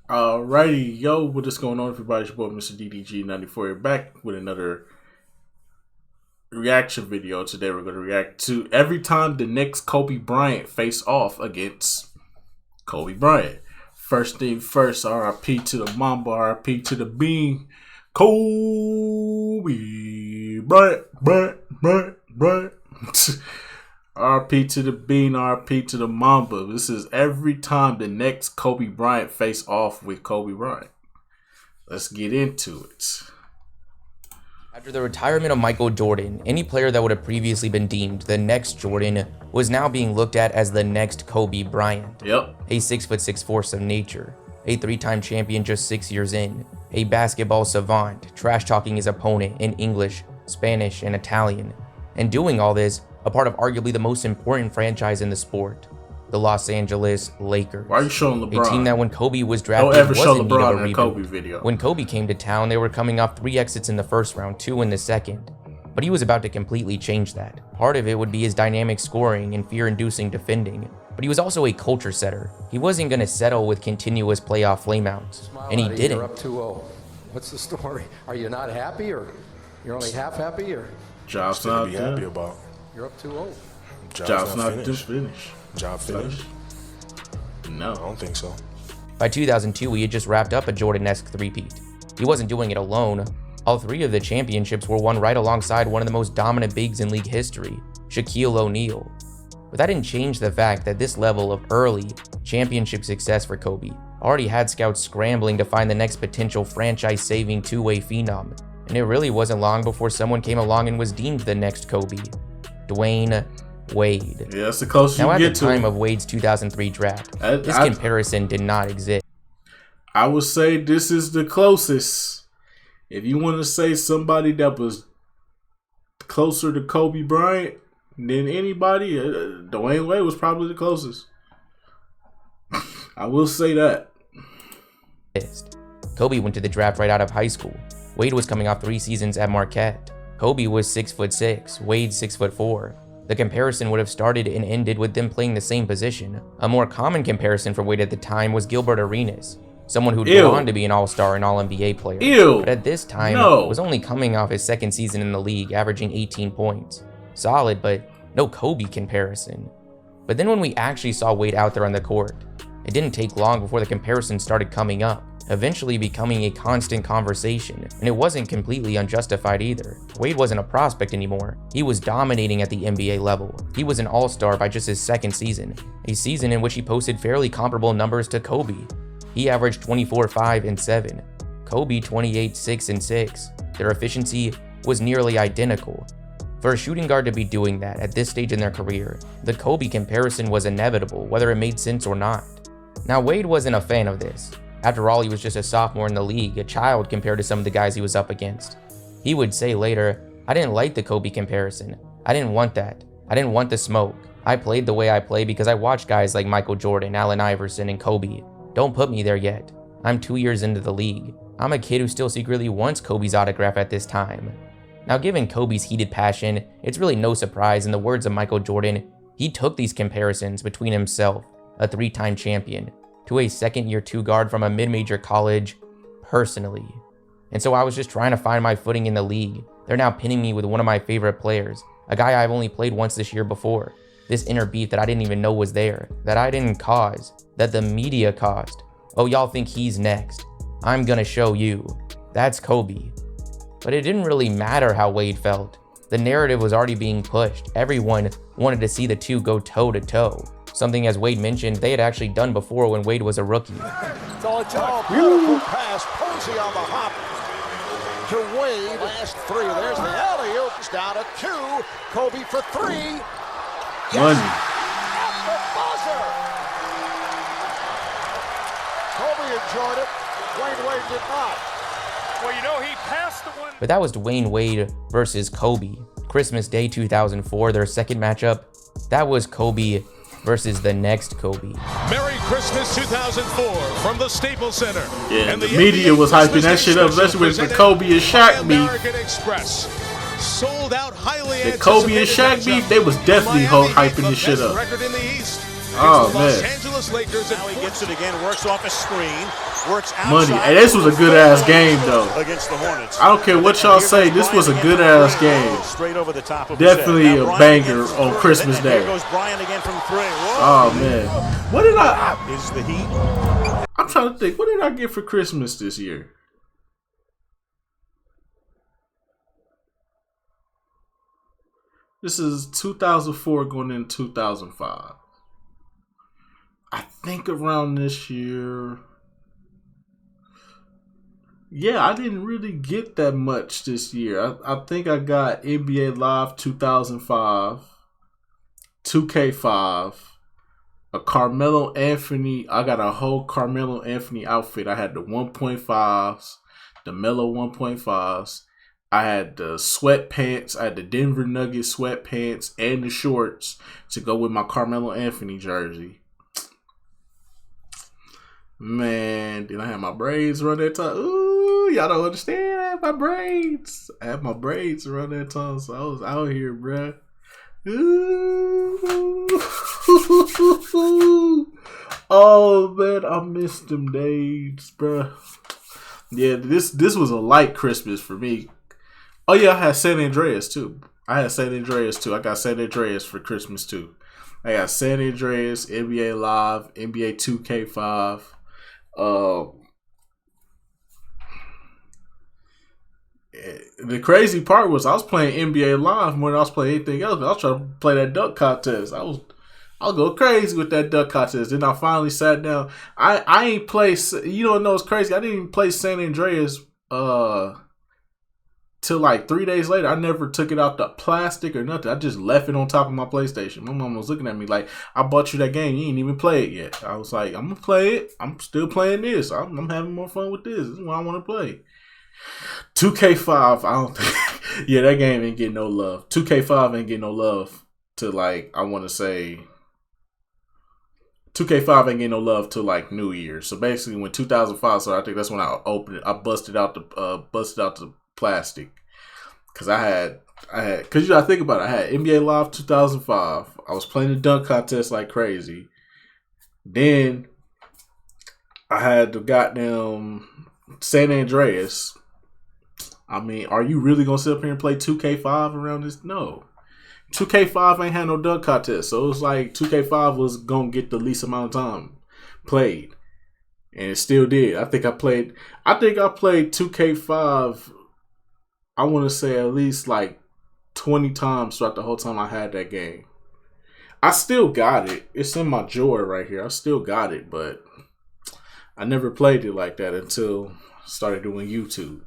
Alrighty, yo, what is going on, everybody? It's your boy, Mr. DDG94. You're back with another reaction video. Today, we're going to react to every time the next Kobe Bryant face off against Kobe Bryant. First thing first, RIP to the Mamba, RIP to the Bean, Kobe Bryant. RP to the Bean, RP to the Mamba. This is every time the next Kobe Bryant face off with Kobe Bryant. Let's get into it. After the retirement of Michael Jordan, any player that would have previously been deemed the next Jordan was now being looked at as the next Kobe Bryant. Yep. A 6'6" force of nature, a 3-time champion just 6 years in, a basketball savant, trash-talking his opponent in English, Spanish, and Italian, and doing all this a part of arguably the most important franchise in the sport, the Los Angeles Lakers. Why are you showing LeBron? A team that when Kobe was drafted don't ever show wasn't LeBron in in a Kobe video. When Kobe came to town, they were coming off 3 exits in the first round, 2 in the second. But he was about to completely change that. Part of it would be his dynamic scoring and fear-inducing defending, but he was also a culture setter. He wasn't going to settle with continuous playoff flameouts, and he didn't. You're up 2-0. What's the story? Are you not happy, or you're only half happy, or Job's not be happy about? you're up 2-0? Job's not finished. Job finished? No. I don't think so. By 2002, he had just wrapped up a Jordan-esque three-peat. He wasn't doing it alone. All 3 of the championships were won right alongside one of the most dominant bigs in league history, Shaquille O'Neal. But that didn't change the fact that this level of early championship success for Kobe already had scouts scrambling to find the next potential franchise-saving two-way phenom, and it really wasn't long before someone came along and was deemed the next Kobe, Dwayne Wade. Yeah, that's the closest Now, you at get the to time it. of Wade's 2003 draft, this comparison did not exist. I would say this is the closest. If you want to say somebody that was closer to Kobe Bryant than anybody, Dwayne Wade was probably the closest. I will say that. Kobe went to the draft right out of high school. Wade was coming off 3 seasons at Marquette. Kobe was 6'6", Wade 6'4". The comparison would have started and ended with them playing the same position. A more common comparison for Wade at the time was Gilbert Arenas, someone who'd go on to be an all-star and all-NBA player. But at this time, was only coming off his 2nd season in the league, averaging 18 points. Solid, but no Kobe comparison. But then when we actually saw Wade out there on the court, it didn't take long before the comparison started coming up, eventually becoming a constant conversation, and it wasn't completely unjustified either. Wade wasn't a prospect anymore. He was dominating at the NBA level. He was an all-star by just his 2nd season, a season in which he posted fairly comparable numbers to Kobe. He averaged 24, 5, and 7. Kobe 28, 6, and 6. Their efficiency was nearly identical. For a shooting guard to be doing that at this stage in their career, the Kobe comparison was inevitable, whether it made sense or not. Now, Wade wasn't a fan of this. After all, he was just a sophomore in the league, a child compared to some of the guys he was up against. He would say later, "I didn't like the Kobe comparison. I didn't want that. I didn't want the smoke. I played the way I play because I watched guys like Michael Jordan, Allen Iverson, and Kobe. Don't put me there yet. I'm 2 years into the league. I'm a kid who still secretly wants Kobe's autograph at this time." Now, given Kobe's heated passion, it's really no surprise, in the words of Michael Jordan, he took these comparisons between himself, a 3-time champion, to a second-year 2 guard from a mid-major college, personally. And so I was just trying to find my footing in the league. They're now pinning me with one of my favorite players, a guy I've only played once this year before. This inner beef that I didn't even know was there, that I didn't cause, that the media caused. Oh, y'all think he's next. I'm gonna show you. That's Kobe. But it didn't really matter how Wade felt. The narrative was already being pushed. Everyone wanted to see the two go toe-to-toe. Something, as Wade mentioned, they had actually done before when Wade was a rookie. It's all beautiful pass. Posey on the hop to Wade. Last 3. There's the alley-oop. Down to 2. Kobe for 3. Yes. At the buzzer. Kobe enjoyed it. Dwayne Wade did not. Well, you know, he passed the one. But that was Dwayne Wade versus Kobe. Christmas Day 2004, their second matchup. That was Kobe versus the next Kobe. Merry Christmas 2004 from the Staples Center. Yeah, and the media was hyping that shit up, especially with the Kobe and Shaq beef. Express. Sold out, highly The Kobe and Shaq beef, they was definitely hyping this shit up. Record in the East. Oh, the Los man. Angeles Lakers. Now he gets it again, works off a screen, works outside. Money. Hey, this was a good-ass game, though. Against the Hornets. I don't care what y'all say. This was a good-ass game. Straight over the top of Definitely a banger on Christmas Day. Here goes Bryant again from 3. Oh, man. What did I... Is the Heat. I'm trying to think. What did I get for Christmas this year? This is 2004 going into 2005. I think around this year. Yeah, I didn't really get that much this year. I think I got NBA Live 2005, 2K5, a Carmelo Anthony. I got a whole Carmelo Anthony outfit. I had the 1.5s, the Melo 1.5s. I had the sweatpants. I had the Denver Nuggets sweatpants and the shorts to go with my Carmelo Anthony jersey. Man, then I had my braids around that time. Ooh, y'all don't understand. I had my braids. I had my braids around that time, so I was out here, bruh. Ooh. Oh, man, I missed them days, bruh. Yeah, this was a light Christmas for me. Oh, yeah, I had San Andreas, too. I got San Andreas for Christmas, too. I got San Andreas, NBA Live, NBA 2K5. The crazy part was I was playing NBA Live more than I was playing anything else. I was trying to play that dunk contest. I'll go crazy with that dunk contest. Then I finally sat down. I ain't play. You don't know it's crazy. I didn't even play San Andreas till like 3 days later. I never took it out the plastic or nothing. I just left it on top of my PlayStation. My mom was looking at me like, I bought you that game. You ain't even play it yet. I was like, I'm going to play it. I'm still playing this. I'm having more fun with this. This is what I want to play. 2K5, I don't think. Yeah, that game ain't getting no love. 2K5 ain't getting no love to like, I want to say. 2K5 ain't getting no love till like New Year. So basically when 2005, so I think that's when I opened it. I busted out the plastic, because I had because you gotta think about it. I had NBA Live 2005. I was playing the dunk contest like crazy. Then I had the goddamn San Andreas. I mean, are you really gonna sit up here and play 2K5 around this? No. 2K5 ain't had no dunk contest, so it was like 2K5 was gonna get the least amount of time played, and it still did. I think I played 2K5. I want to say at least like 20 times throughout the whole time I had that game. I still got it. It's in my drawer right here. I still got it, but I never played it like that until I started doing YouTube.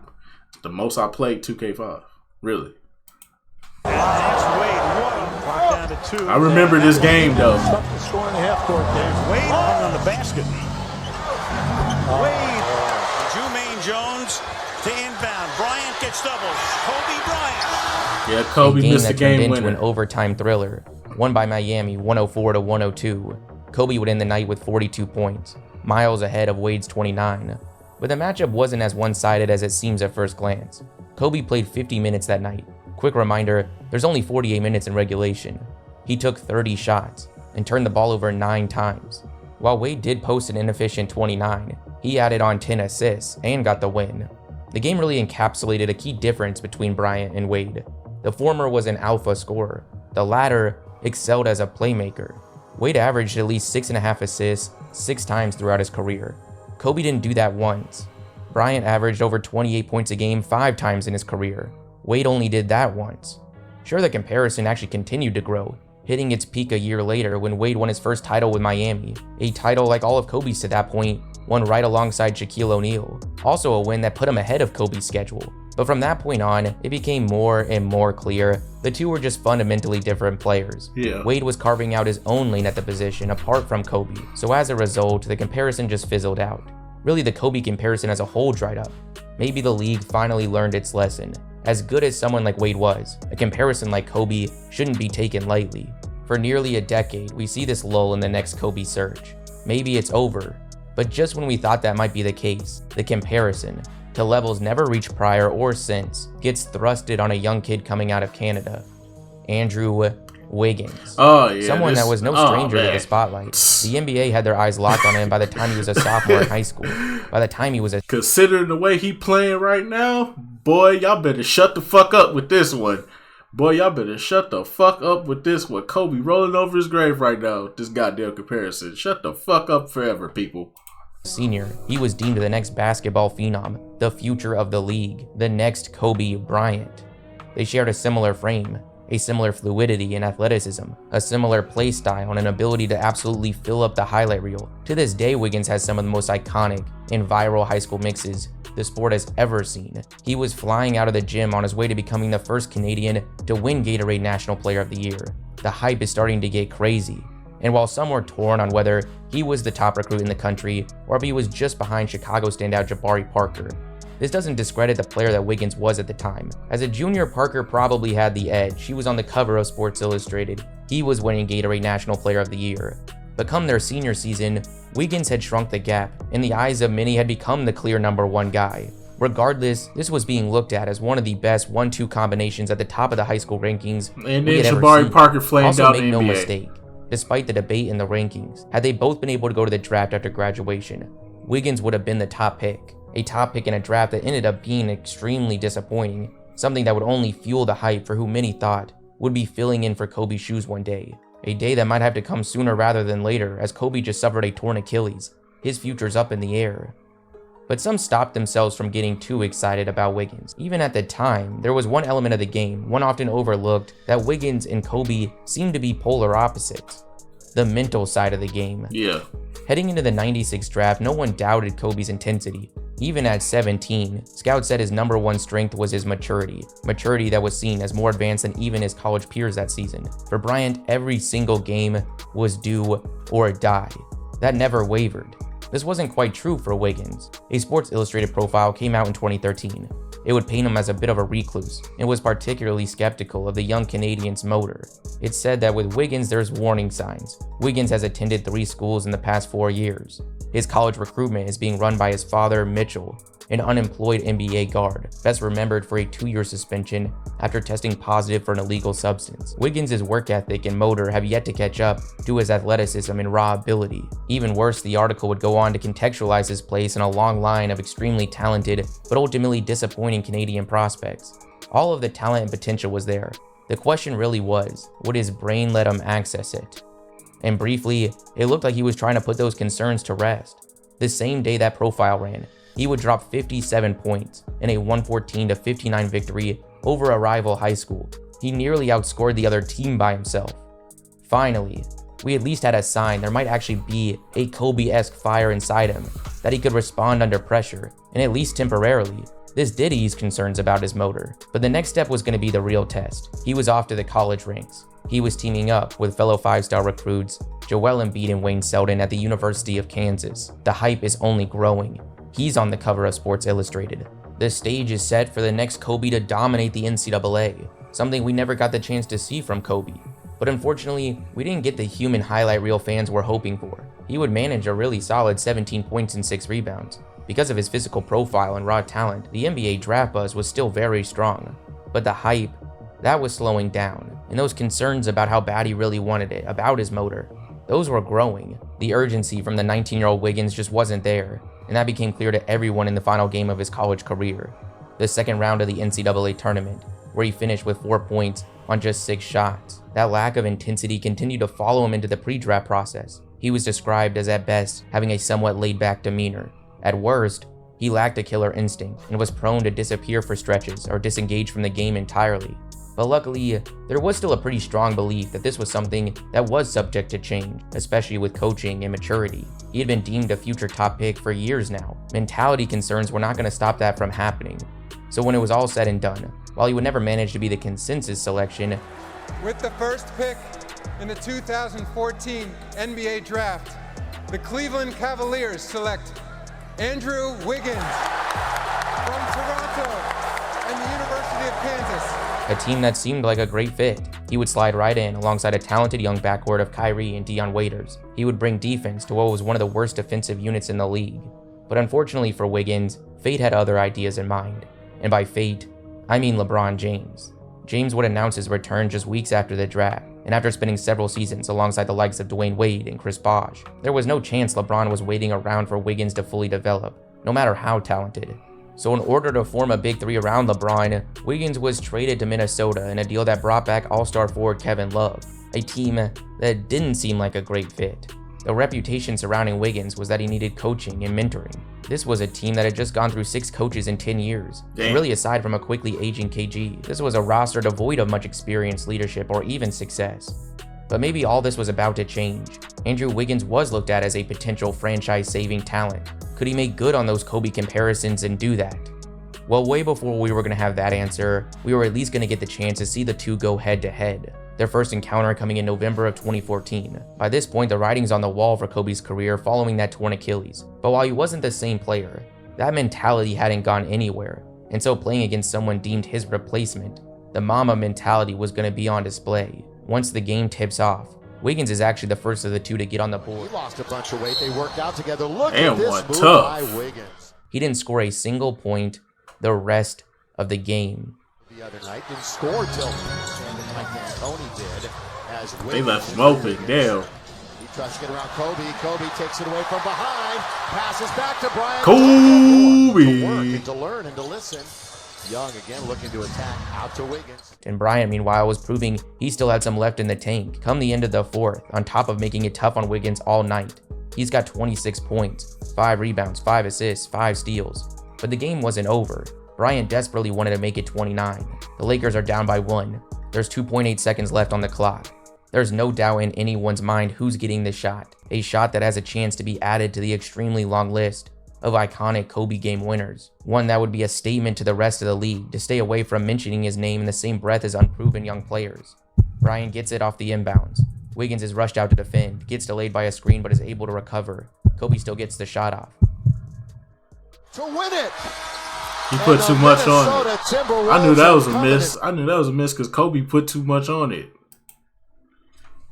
The most I played 2K5, really. I remember this game though. Score in the half-court game. Wade hung on the basket. Wade. Jermaine Jones to inbound. Bryant gets doubles. Kobe Bryant. Yeah, Kobe missed the game turned winner. into an overtime thriller, won by Miami 104-102. Kobe would end the night with 42 points, miles ahead of Wade's 29. But the matchup wasn't as one-sided as it seems at first glance. Kobe played 50 minutes that night. Quick reminder, there's only 48 minutes in regulation. He took 30 shots and turned the ball over 9 times. While Wade did post an inefficient 29, he added on 10 assists and got the win. The game really encapsulated a key difference between Bryant and Wade. The former was an alpha scorer. The latter excelled as a playmaker. Wade averaged at least 6.5 assists 6 times throughout his career. Kobe didn't do that once. Bryant averaged over 28 points a game 5 times in his career. Wade only did that once. Sure, the comparison actually continued to grow, hitting its peak a year later when Wade won his first title with Miami, a title like all of Kobe's to that point, won right alongside Shaquille O'Neal, also a win that put him ahead of Kobe's schedule. But from that point on, it became more and more clear the two were just fundamentally different players. Yeah. Wade was carving out his own lane at the position apart from Kobe, so as a result, the comparison just fizzled out. Really, the Kobe comparison as a whole dried up. Maybe the league finally learned its lesson. As good as someone like Wade was, a comparison like Kobe shouldn't be taken lightly. For nearly a decade, we see this lull in the next Kobe surge. Maybe it's over, but just when we thought that might be the case, the comparison, to levels never reached prior or since, gets thrusted on a young kid coming out of Canada. Andrew Wiggins. Oh, yeah. Someone that was no stranger to the spotlight. The NBA had their eyes locked on him by the time he was a sophomore in high school. By the time he was a... Considering the way he playing right now, boy, y'all better shut the fuck up with this one. Boy, y'all better shut the fuck up with this one. Kobe rolling over his grave right now. This goddamn comparison. Shut the fuck up forever, people. Senior, he was deemed the next basketball phenom, the future of the league, the next Kobe Bryant. They shared a similar frame, a similar fluidity and athleticism, a similar play style and an ability to absolutely fill up the highlight reel. To this day, Wiggins has some of the most iconic and viral high school mixes the sport has ever seen. He was flying out of the gym on his way to becoming the first Canadian to win Gatorade National Player of the Year. The hype is starting to get crazy. And while some were torn on whether he was the top recruit in the country or if he was just behind Chicago standout Jabari Parker, this doesn't discredit the player that Wiggins was at the time. As a junior, Parker probably had the edge. He was on the cover of Sports Illustrated. He was winning Gatorade National Player of the Year. But come their senior season, Wiggins had shrunk the gap. In the eyes of many, had become the clear #1 guy. Regardless, this was being looked at as one of the best 1-2 combinations at the top of the high school rankings. And then Jabari Parker flamed out in the NBA. Also, make no mistake, despite the debate in the rankings, had they both been able to go to the draft after graduation, Wiggins would have been the top pick. A top pick in a draft that ended up being extremely disappointing, something that would only fuel the hype for who many thought would be filling in for Kobe's shoes one day. A day that might have to come sooner rather than later, as Kobe just suffered a torn Achilles. His future's up in the air. But some stopped themselves from getting too excited about Wiggins. Even at the time, there was one element of the game, one often overlooked, that Wiggins and Kobe seemed to be polar opposites. The mental side of the game. Yeah. Heading into the '96 draft, no one doubted Kobe's intensity. Even at 17, scouts said his #1 strength was his maturity that was seen as more advanced than even his college peers that season. For Bryant, every single game was do or die. That never wavered. This wasn't quite true for Wiggins. A Sports Illustrated profile came out in 2013. It would paint him as a bit of a recluse, and was particularly skeptical of the young Canadian's motor. It said that with Wiggins, there's warning signs. Wiggins has attended 3 schools in the past 4 years. His college recruitment is being run by his father, Mitchell, an unemployed NBA guard, best remembered for a 2-year suspension after testing positive for an illegal substance. Wiggins' work ethic and motor have yet to catch up to his athleticism and raw ability. Even worse, the article would go on to contextualize his place in a long line of extremely talented but ultimately disappointing Canadian prospects. All of the talent and potential was there. The question really was, would his brain let him access it? And briefly, it looked like he was trying to put those concerns to rest. The same day that profile ran, he would drop 57 points in a 114-59 victory over a rival high school. He nearly outscored the other team by himself. Finally, we at least had a sign there might actually be a Kobe-esque fire inside him, that he could respond under pressure, and at least temporarily. This did ease concerns about his motor, but the next step was going to be the real test. He was off to the college ranks. He was teaming up with fellow 5-star recruits Joel Embiid and Wayne Selden at the University of Kansas. The hype is only growing. He's on the cover of Sports Illustrated. The stage is set for the next Kobe to dominate the NCAA, something we never got the chance to see from Kobe. But unfortunately, we didn't get the human highlight reel fans were hoping for. He would manage a really solid 17 points and 6 rebounds. Because of his physical profile and raw talent, the NBA draft buzz was still very strong. But the hype, that was slowing down, and those concerns about how bad he really wanted it, about his motor, those were growing. The urgency from the 19-year-old Wiggins just wasn't there, and that became clear to everyone in the final game of his college career, the second round of the NCAA tournament, where he finished with 4 points on just 6 shots. That lack of intensity continued to follow him into the pre-draft process. He was described as, at best, having a somewhat laid-back demeanor. At worst, he lacked a killer instinct and was prone to disappear for stretches or disengage from the game entirely. But luckily, there was still a pretty strong belief that this was something that was subject to change, especially with coaching and maturity. He had been deemed a future top pick for years now. Mentality concerns were not going to stop that from happening. So when it was all said and done, while he would never manage to be the consensus selection, with the first pick in the 2014 NBA Draft, the Cleveland Cavaliers select Andrew Wiggins from Toronto and the University of Kansas. A team that seemed like a great fit. He would slide right in alongside a talented young backcourt of Kyrie and Dion Waiters. He would bring defense to what was one of the worst defensive units in the league. But unfortunately for Wiggins, fate had other ideas in mind. And by fate, I mean LeBron James. James would announce his return just weeks after the draft, and after spending several seasons alongside the likes of Dwayne Wade and Chris Bosh, there was no chance LeBron was waiting around for Wiggins to fully develop, no matter how talented. So in order to form a big three around LeBron, Wiggins was traded to Minnesota in a deal that brought back All-Star forward Kevin Love, a team that didn't seem like a great fit. The reputation surrounding Wiggins was that he needed coaching and mentoring. This was a team that had just gone through 6 coaches in 10 years. And really, aside from a quickly aging KG, this was a roster devoid of much experience, leadership, or even success. But maybe all this was about to change. Andrew Wiggins was looked at as a potential franchise-saving talent. Could he make good on those Kobe comparisons and do that? Well, way before we were going to have that answer, we were at least going to get the chance to see the two go head-to-head. Their first encounter coming in November of 2014. By this point, the writing's on the wall for Kobe's career following that torn Achilles. But while he wasn't the same player, that mentality hadn't gone anywhere. And so playing against someone deemed his replacement, the Mamba mentality was going to be on display. Once the game tips off, Wiggins is actually the first of the two to get on the board. He lost a bunch of weight. They worked out together. Look Damn, at this what move tough. by Wiggins. He didn't score a single point the rest of the game. The other night didn't score till Mike D'Antoni did. As They left him open. Damn. He tries to get around Kobe. Kobe takes it away from behind. Passes back to Bryant. Kobe. To work and to learn and to listen. Young again looking to attack out to Wiggins. And Bryant, meanwhile, was proving he still had some left in the tank. Come the end of the fourth, on top of making it tough on Wiggins all night, he's got 26 points, 5 rebounds, 5 assists, 5 steals. But the game wasn't over. Bryant desperately wanted to make it 29. The Lakers are down by 1. There's 2.8 seconds left on the clock. There's no doubt in anyone's mind who's getting this shot. A shot that has a chance to be added to the extremely long list of iconic Kobe game winners. One that would be a statement to the rest of the league to stay away from mentioning his name in the same breath as unproven young players. Bryant gets it off the inbounds. Wiggins is rushed out to defend, gets delayed by a screen but is able to recover. Kobe still gets the shot off. To win it. He put too much on it. Timberwolves I knew that was a are miss. coming I knew that was a miss because Kobe put too much on it.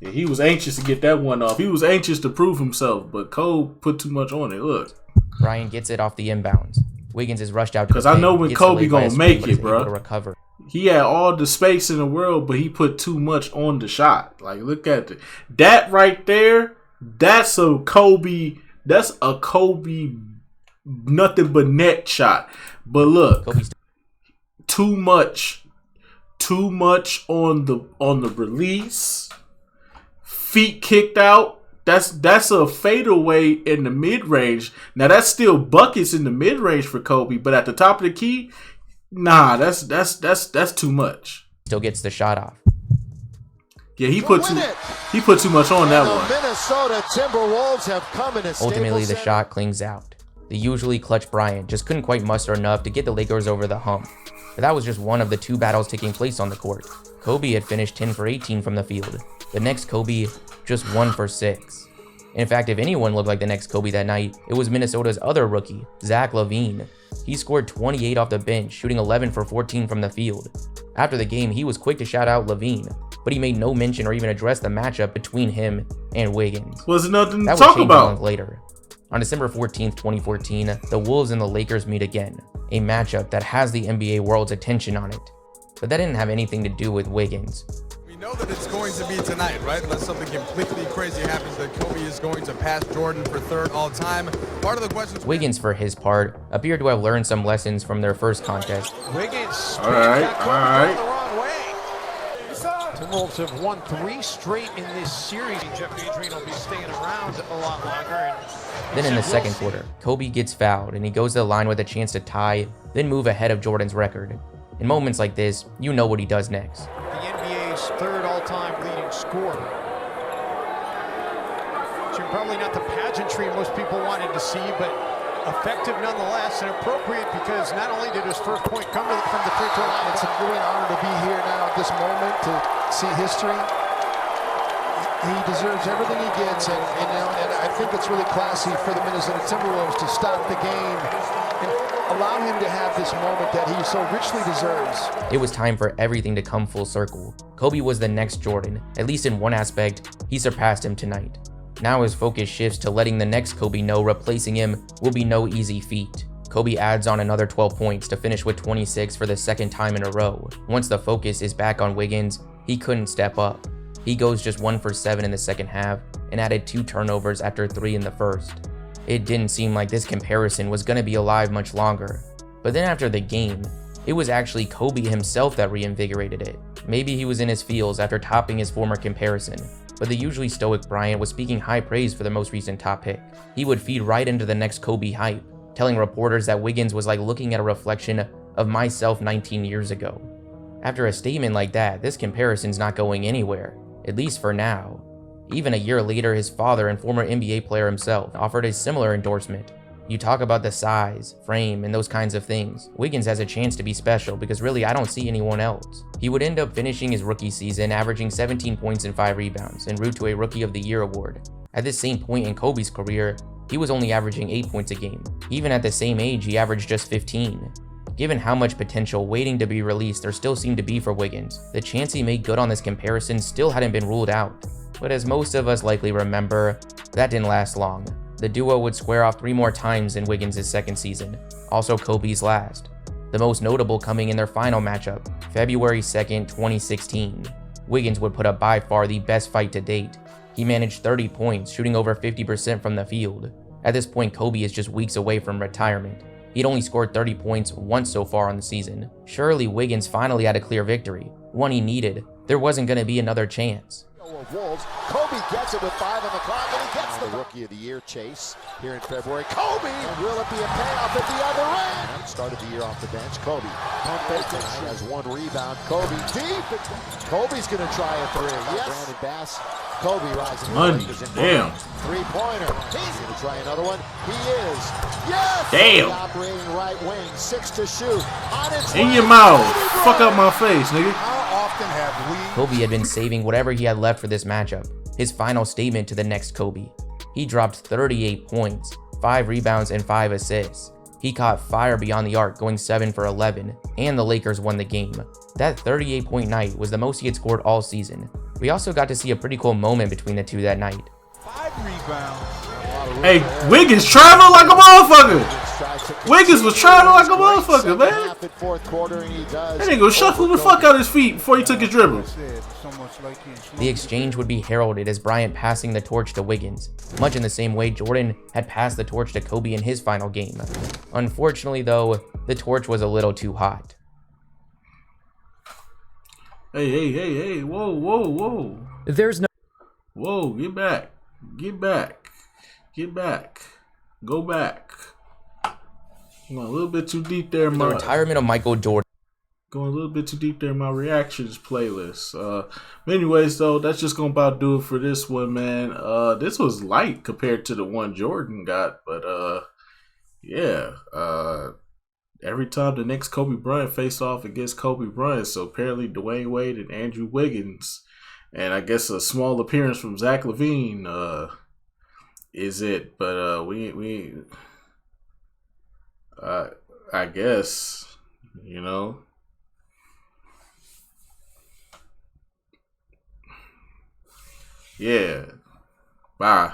Yeah, he was anxious to get that one off. He was anxious to prove himself, but Kobe put too much on it. Look. Bryant gets it off the inbounds. Wiggins is rushed out to because I know when Kobe gonna make it, bro. Recover. He had all the space in the world, but he put too much on the shot. Like, look at that right there. That's a Kobe. That's a Kobe. Nothing but net shot. But look, too much on the release. Feet kicked out. That's a fadeaway in the mid range. Now that's still buckets in the mid range for Kobe, but at the top of the key, nah, that's too much. Still gets the shot off. Yeah, he put too much on that one. Minnesota Timberwolves have come in a Ultimately, the shot clings out. The usually clutch Bryant just couldn't quite muster enough to get the Lakers over the hump. But that was just one of the 2 battles taking place on the court. Kobe had finished 10 for 18 from the field. The next Kobe, just 1 for 6. In fact, if anyone looked like the next Kobe that night, it was Minnesota's other rookie, Zach LaVine. He scored 28 off the bench, shooting 11 for 14 from the field. After the game, he was quick to shout out LaVine, but he made no mention or even address the matchup between him and Wiggins. Was nothing to that talk would change about. A month later. On December 14th, 2014, the Wolves and the Lakers meet again, a matchup that has the NBA world's attention on it. But that didn't have anything to do with Wiggins. We know that it's going to be tonight, right? Unless something completely crazy happens, that Kobe is going to pass Jordan for 3rd all time. Part of the question. Wiggins, for his part, appeared to have learned some lessons from their first contest. Wiggins. All right. The wrong way. Timberwolves have won 3 straight in this series. Jeff Adrian will be staying around a lot longer. Then in the second quarter, Kobe gets fouled and he goes to the line with a chance to tie, then move ahead of Jordan's record. In moments like this, you know what he does next. The NBA's 3rd all-time leading scorer. So probably not the pageantry most people wanted to see, but effective nonetheless and appropriate because not only did his first point come from the free throw line, it's really an honor to be here now at this moment to see history. He deserves everything he gets, and I think it's really classy for the Minnesota Timberwolves to stop the game and allow him to have this moment that he so richly deserves. It was time for everything to come full circle. Kobe was the next Jordan. At least in one aspect, he surpassed him tonight. Now his focus shifts to letting the next Kobe know replacing him will be no easy feat. Kobe adds on another 12 points to finish with 26 for the second time in a row. Once the focus is back on Wiggins, he couldn't step up. He goes just 1 for 7 in the second half and added 2 turnovers after 3 in the first. It didn't seem like this comparison was going to be alive much longer. But then after the game, it was actually Kobe himself that reinvigorated it. Maybe he was in his feels after topping his former comparison, but the usually stoic Bryant was speaking high praise for the most recent top pick. He would feed right into the next Kobe hype, telling reporters that Wiggins was like looking at a reflection of myself 19 years ago. After a statement like that, this comparison's not going anywhere, at least for now. Even a year later, his father and former NBA player himself offered a similar endorsement. You talk about the size, frame, and those kinds of things. Wiggins has a chance to be special because really I don't see anyone else. He would end up finishing his rookie season averaging 17 points and 5 rebounds en route to a Rookie of the Year award. At this same point in Kobe's career, he was only averaging 8 points a game. Even at the same age, he averaged just 15. Given how much potential waiting to be released there still seemed to be for Wiggins, the chance he made good on this comparison still hadn't been ruled out. But as most of us likely remember, that didn't last long. The duo would square off 3 more times in Wiggins' second season, also Kobe's last. The most notable coming in their final matchup, February 2nd, 2016. Wiggins would put up by far the best fight to date. He managed 30 points, shooting over 50% from the field. At this point, Kobe is just weeks away from retirement. He'd only scored 30 points once so far on the season. Surely Wiggins finally had a clear victory, one he needed. There wasn't going to be another chance. Wolves. Kobe gets it with 5 on the clock, and he gets the Rookie of the Year chase here in February. Kobe! And will it be a payoff at the other end? Started the year off the bench. Kobe. Pump fake. He has 1 rebound. Kobe deep. Kobe's going to try a 3. Yes. Brandon Bass. Kobe rising. Money. Damn. 3-pointer. He's going to try another one. He is. Yes! Damn. The operating right wing. 6 to shoot. On its In way. your mouth. Fuck up my face, nigga. How often have we... Kobe had been saving whatever he had left for this matchup. His final statement to the next Kobe. He dropped 38 points, 5 rebounds, and 5 assists. He caught fire beyond the arc, going 7 for 11, and the Lakers won the game. That 38-point night was the most he had scored all season. We also got to see a pretty cool moment between the two that night. 5 rebounds. Hey, Wiggins traveled like a motherfucker. Wiggins was traveling like a motherfucker, man. That nigga was shuffling the fuck out his feet before he took his dribble. The exchange would be heralded as Bryant passing the torch to Wiggins, much in the same way Jordan had passed the torch to Kobe in his final game. Unfortunately, though, the torch was a little too hot. Hey, whoa. There's no... Whoa, get back. Go back. Going a little bit too deep there, The retirement of Michael Jordan. Going a little bit too deep there in my reactions playlist. But anyways, though, that's just gonna about do it for this one, man. This was light compared to the one Jordan got, but yeah. Every time the next Kobe Bryant faced off against Kobe Bryant, so apparently Dwayne Wade and Andrew Wiggins, and I guess a small appearance from Zach LaVine, is it? But I guess, you know. Yeah. Bye.